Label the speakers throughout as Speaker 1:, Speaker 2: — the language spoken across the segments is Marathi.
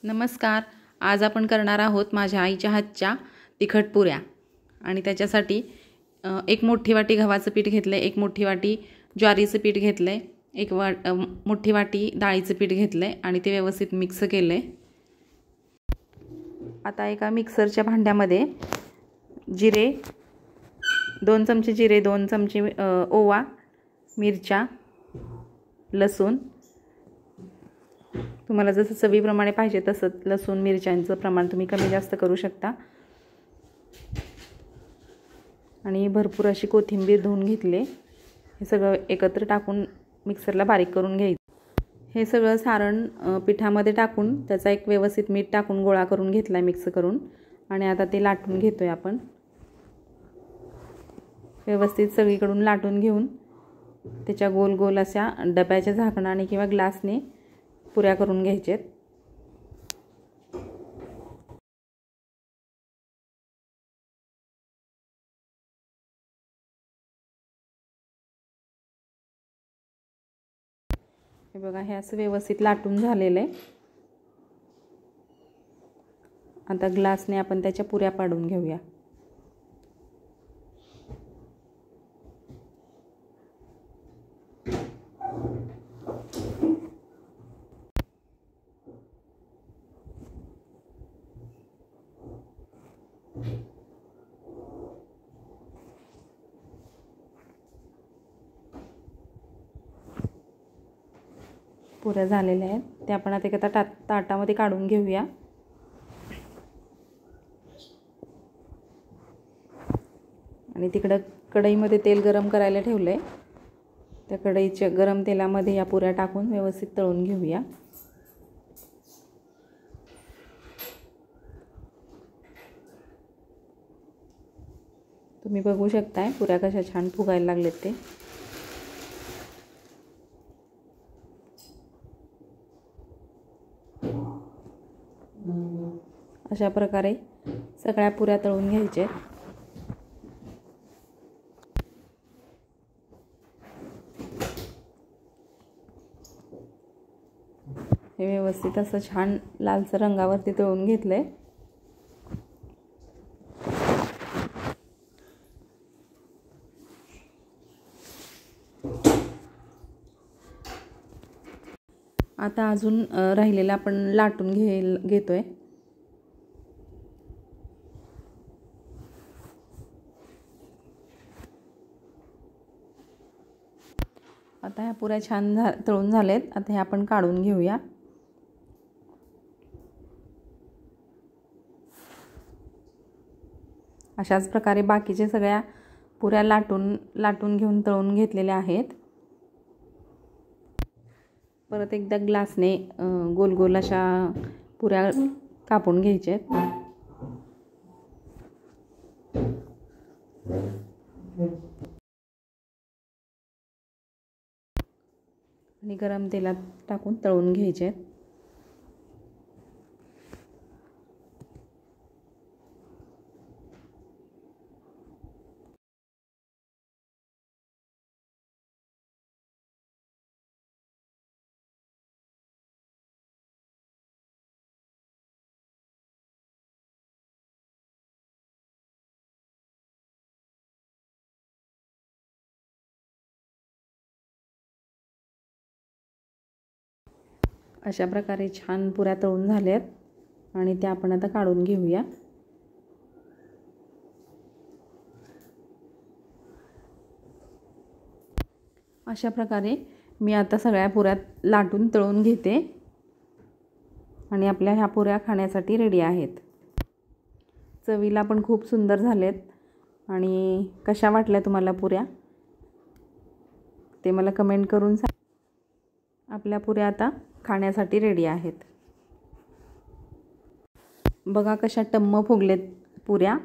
Speaker 1: नमस्कार. आज आपण करणार आहोत माझ्या आईच्या हातच्या तिखट पुऱ्या. आणि त्याच्यासाठी एक मोठी वाटी गव्हाचं पीठ घेतलं, एक मोठी वाटी ज्वारीचं पीठ घेतलं, एक मोठी वाटी डाळीचं पीठ घेतलं आणि ते व्यवस्थित मिक्स केलं. आता एका मिक्सरच्या भांड्यामध्ये जिरे 2 चमचे जिरे, 2 चमचे ओवा, मिरच्या, लसूण, तुम्हाला जसं चवीप्रमाणे पाहिजे तसं लसूण मिरच्यांचं प्रमाण तुम्ही कमी जास्त करू शकता. आणि भरपूर अशी कोथिंबीर धुवून घेतली. हे सगळं एकत्र टाकून मिक्सरला बारीक करून घ्यायचं. हे सगळं सारण पिठामध्ये टाकून त्याचा एक व्यवस्थित मीठ टाकून गोळा करून घेतला मिक्स करून. आणि आता ते लाटून घेतोय आपण. व्यवस्थित सगळीकडून लाटून घेऊन त्याच्या गोल गोल अशा डब्याच्या झाकणाने किंवा ग्लासने पुऱ्या करून घ्यायच्यात. हे बघा, हे असं व्यवस्थित लाटून झालेलं आहे. आता ग्लासने आपण त्याच्या पुऱ्या पाडून घेऊया. पुऱ्या झालेल्या आहेत. ते आपण आता एका ताटामध्ये काढून घेऊया. आणि तिकडं कढईमध्ये तेल गरम करायला ठेवलं आहे. त्या कढईच्या गरम तेलामध्ये या पुऱ्या टाकून व्यवस्थित तळून घेऊया. तुम्ही बघू शकताय पुऱ्या कशा छान फुगायला लागलेत ते. अशा प्रकारे सगळ्या पुऱ्या तळून घ्यायच्या. हे व्यवस्थित असं छान लालसर रंगावरती तळून घेतलंय. आता अजून राहिलेला आपण लाटून घेतोय. आता ह्या पुऱ्या छान तळून झालेत. आता हे आपण काढून घेऊया. अशाच प्रकारे बाकीचे सगळ्या पुऱ्या लाटून घेऊन तळून घेतलेल्या आहेत. परत एकदा ग्लासने गोल गोल अशा पुऱ्या कापून घ्यायच्या आहेत. आणि गरम तेलात टाकून तळून घ्यायचे आहेत. अशा प्रकारे छान पुऱ्या तळून झाल्यात आणि त्या आपण आता काढून घेऊया. अशा प्रकारे मी आता सगळ्या पुऱ्या लाटून तळून घेते आणि आपल्या ह्या पुऱ्या खाण्यासाठी रेडी आहेत. चवीला पण खूप सुंदर झालेत. आणि कशा वाटल्या तुम्हाला पुऱ्या ते मला कमेंट करून सांगा. आपल्या पुऱ्या आता खाण्यासाठी रेडी आहेत. बघा कशा टम्म फुगलेत पुऱ्या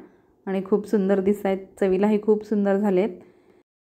Speaker 1: आणि खूप सुंदर दिसत आहेत. चवीलाही खूप सुंदर झालेत.